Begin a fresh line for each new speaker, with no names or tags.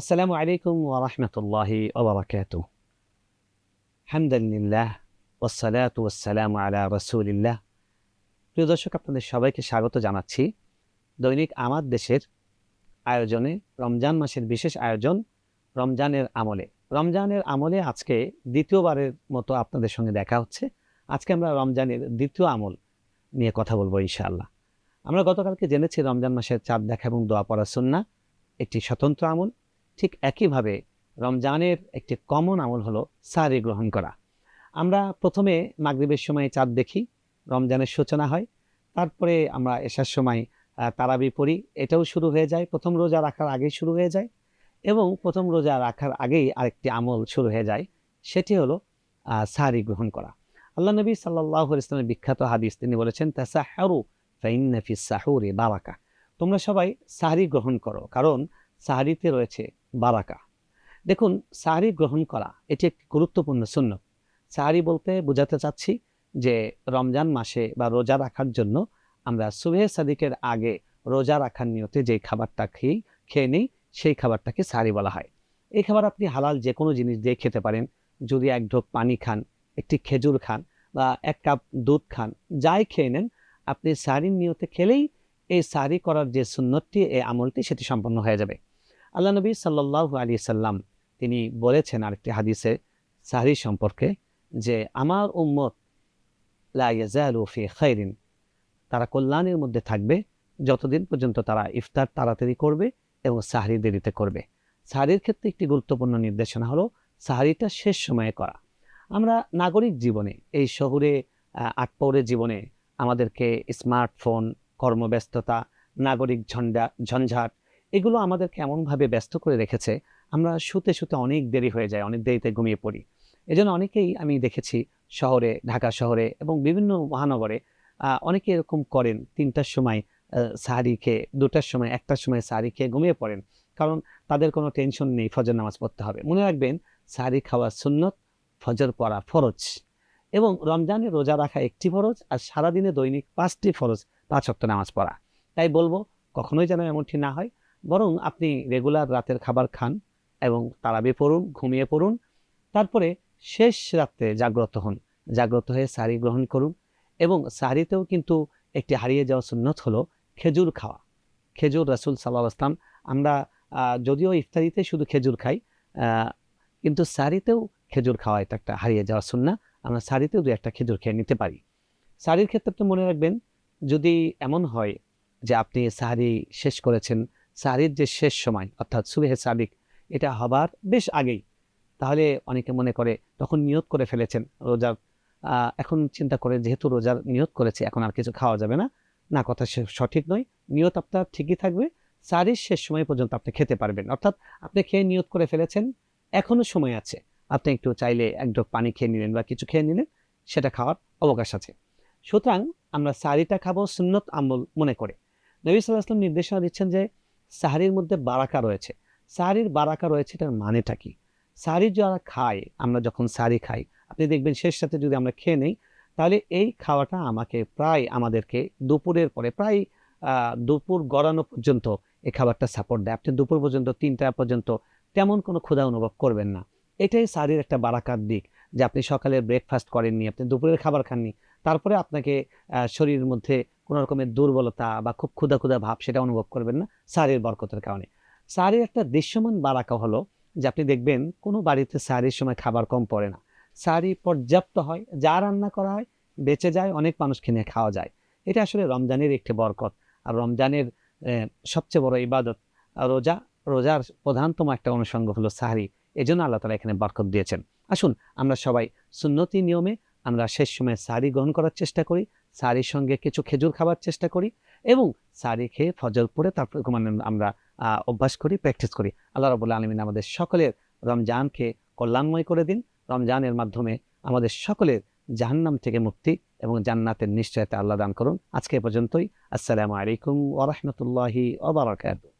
আসসালামু আলাইকুম ওয়া রাহমাতুল্লাহি ওয়া বারাকাতুহু। হামদুলিল্লাহ ওয়াসসালাতু ওয়াসসালামু আলা রাসূলিল্লাহ। প্রিয় দর্শক, আপনাদের সবাইকে স্বাগত জানাচ্ছি দৈনিক আমাদ দেশের আয়োজনে রমজান মাসের বিশেষ আয়োজন রমজানের আমলে। রমজানের আমলে আজকে দ্বিতীয়বারের মতো আপনাদের সঙ্গে দেখা হচ্ছে। আজকে আমরা রমজানের দ্বিতীয় আমল নিয়ে কথা বলবো ইনশাআল্লাহ। আমরা গতকালকে জেনেছি রমজান মাসের চাঁদ দেখা এবং দোয়া পড়া সুন্নাহ একটি স্বতন্ত্র আমল। ঠিক একইভাবে রমজানের একটি কমন আমল হলো সাহরি গ্রহণ করা। আমরা প্রথমে মাগরিবের সময় চাঁদ দেখি, রমজানের সূচনা হয়। তারপরে আমরা এশার সময় তারাবি পড়ি, এটাও শুরু হয়ে যায়, প্রথম রোজা রাখার আগেই শুরু হয়ে যায়। এবং প্রথম রোজা রাখার আগেই আরেকটি আমল শুরু হয়ে যায়, সেটি হলো সাহরি গ্রহণ করা। আল্লাহ নবী সাল্লাল্লাহু আলাইহি ওয়াসাল্লামের বিখ্যাত হাদিস, তিনি বলেছেন তাসাহহারু ফাইন্না ফিস সাহুরি বারাকা। তোমরা সবাই সাহরি গ্রহণ করো, কারণ সাহরিতে রয়েছে বারাকা। দেখুন, সাহরি গ্রহণ করা এটি একটি গুরুত্বপূর্ণ সুন্নত। সাহরি বলতে বোঝাতে চাচ্ছি যে রমজান মাসে বা রোজা রাখার জন্য আমরা সুবহে সাদিকের আগে রোজা রাখার নিয়তে যে খাবারটা খেয়ে নিই, সেই খাবারটাকে সাহরি বলা হয়। এই খাবার আপনি হালাল যে কোনো জিনিস দিয়ে খেতে পারেন। যদি এক ঢোক পানি খান, একটি খেজুর খান বা এক কাপ দুধ খান, যাই খেয়ে নেন, আপনি সাহরির নিয়তে খেলেই এই সাহরি করার যে সুন্নতটি, এই আমলটি, সেটি সম্পন্ন হয়ে যাবে। আল্লাহ নবী সাল্লাল্লাহু আলাইহি সাল্লাম তিনি বলেছেন আরেকটি হাদিসে সাহরি সম্পর্কে যে আমার উম্মত লা ইয়াজালু ফি খাইরিন, তারা কল্যাণের মধ্যে থাকবে যতদিন পর্যন্ত তারা ইফতার তাড়াতাড়ি করবে এবং সাহরি দেরিতে করবে। সাহরির ক্ষেত্রে একটি গুরুত্বপূর্ণ নির্দেশনা হলো সাহরিটা শেষ সময়ে করা। আমরা নাগরিক জীবনে, এই শহুরে আটপৌরে জীবনে আমাদেরকে স্মার্টফোন, কর্মব্যস্ততা, নাগরিক ঝঞ্ঝাট, এগুলো আমাদেরকে এমনভাবে ব্যস্ত করে রেখেছে, আমরা শুতে শুতে অনেক দেরি হয়ে যায়, অনেক দেরিতে ঘুমিয়ে পড়ি। এজন্য অনেকেই আমি দেখেছি শহরে, ঢাকা শহরে এবং বিভিন্ন মহানগরে অনেকে এরকম করেন, ৩টার সময় সাহরি খেয়ে, ২টার সময়, ১টার সময় সাহরি খেয়ে ঘুমিয়ে পড়েন, কারণ তাদের কোনো টেনশন নেই ফজর নামাজ পড়তে হবে। মনে রাখবেন, সাহরি খাওয়া সুন্নত, ফজর পড়া ফরজ, এবং রমজানে রোজা রাখা একটি ফরজ, আর সারাদিনে দৈনিক 5টি ফরজ, 5 ওয়াক্ত নামাজ পড়া। তাই বলবো, কখনোই যেন এমনটি না হয়, বরং আপনি রেগুলার রাতের খাবার খান এবং তারাবি পড়ুন, ঘুমিয়ে পড়ুন। তারপরে শেষ রাত্রে জাগ্রত হন, জাগ্রত হয়ে সাহরি গ্রহণ করুন। এবং সাহরিতেও কিন্তু একটি হারিয়ে যাওয়া সুন্নত হলো খেজুর খাওয়া। খেজুর, রাসূল সাল্লাল্লাহু আলাইহি ওয়াসাল্লাম, আমরা যদিও ইফতারিতে শুধু খেজুর খাই, কিন্তু সাহরিতেও খেজুর খাওয়া এটা একটা হারিয়ে যাওয়া সুন্নাহ। আমরা সাহরিতেও 2-1টা খেজুর খেয়ে নিতে পারি। সাহরির ক্ষেত্রে তো মনে রাখবেন, যদি এমন হয় যে আপনি সাহরি শেষ করেছেন, সাহরির যে শেষ সময় অর্থাৎ সুবহে সাদিক, এটা হবার বেশ আগেই, তাহলে অনেকে মনে করে তখন নিয়ত করে ফেলেছেন রোজার, এখন চিন্তা করে যেহেতু রোজার নিয়ত করেছে এখন আর কিছু খাওয়া যাবে না। না, কথা সঠিক নয়। নিয়ত আপনার ঠিকই থাকবে, সাহরির শেষ সময় পর্যন্ত আপনি খেতে পারবেন। অর্থাৎ আপনি খেয়ে নিয়ত করে ফেলেছেন, এখনো সময় আছে, আপনি একটু চাইলে এক ঢোক পানি খেয়ে নিলেন বা কিছু খেয়ে নিলেন, সেটা খাওয়ার অবকাশ আছে। সুতরাং আমরা সাহরিটা খাবো সুন্নত আমল মনে করে। নবী সাল্লাল্লাহু আলাইহি ওয়াসাল্লাম নির্দেশনা দিচ্ছেন যে সাহরির মধ্যে বারাকা রয়েছে। সাহরির বারাকা রয়েছে, এটার মানেটা কি? সাহরি যারা খায়, আমরা যখন সাহরি খাই, আপনি দেখবেন শেষ রাতে যদি আমরা খেয়ে নেই, তাহলে এই খাওয়াটা আমাদেরকে দুপুরের পরে প্রায় দুপুর গড়ানো পর্যন্ত এই খাবারটা সাপোর্ট দেয়। আপনি দুপুর পর্যন্ত, 3টা পর্যন্ত তেমন কোনো ক্ষুধা অনুভব করবেন না। এটাই সাহরির একটা বারাকার দিক, যে আপনি সকালে ব্রেকফাস্ট করেননি, আপনি দুপুরের খাবার খাননি, তারপরে আপনাকে শরীরের মধ্যে কোনো রকমের দুর্বলতা বা খুব ক্ষুধা ক্ষুধা ভাব, সেটা অনুভব করবেন না সাহরির বরকতের কারণে। সাহরির একটা দৃশ্যমান বারাকা হলো যে আপনি দেখবেন কোনো বাড়িতে সাহরির সময় খাবার কম পড়ে না, সাহরি পর্যাপ্ত হয়, যা রান্না করা হয় বেঁচে যায়, অনেক মানুষ কিনে খাওয়া যায়। এটা আসলে রমজানের একটি বরকত। আর রমজানের সবচেয়ে বড় ইবাদত রোজার প্রধানতম একটা অনুষঙ্গ হলো সাহরি। এজন্য আল্লাহ তাআলা এখানে বরকত দিয়েছেন। আসুন আমরা সবাই সুন্নতি নিয়মে আমরা শেষ সময় সাহরি গ্রহণ করার চেষ্টা করি, সাহরির সঙ্গে কিছু খেজুর খাবার চেষ্টা করি, এবং সাহরি খেয়ে ফজর পড়ে তারপর আমরা অভ্যাস করি, প্র্যাকটিস করি। আল্লাহ রাব্বুল আলামিন আমাদের সকলের রমজানকে কল্যাণময় করে দিন। রমজানের মাধ্যমে আমাদের সকলের জাহান্নাম থেকে মুক্তি এবং জান্নাতের নিশ্চয়তা আল্লাহ দান করুন। আজকে এ পর্যন্তই। আসসালামু আলাইকুম ওয়া রাহমাতুল্লাহি ওয়া বারাকাতুহু।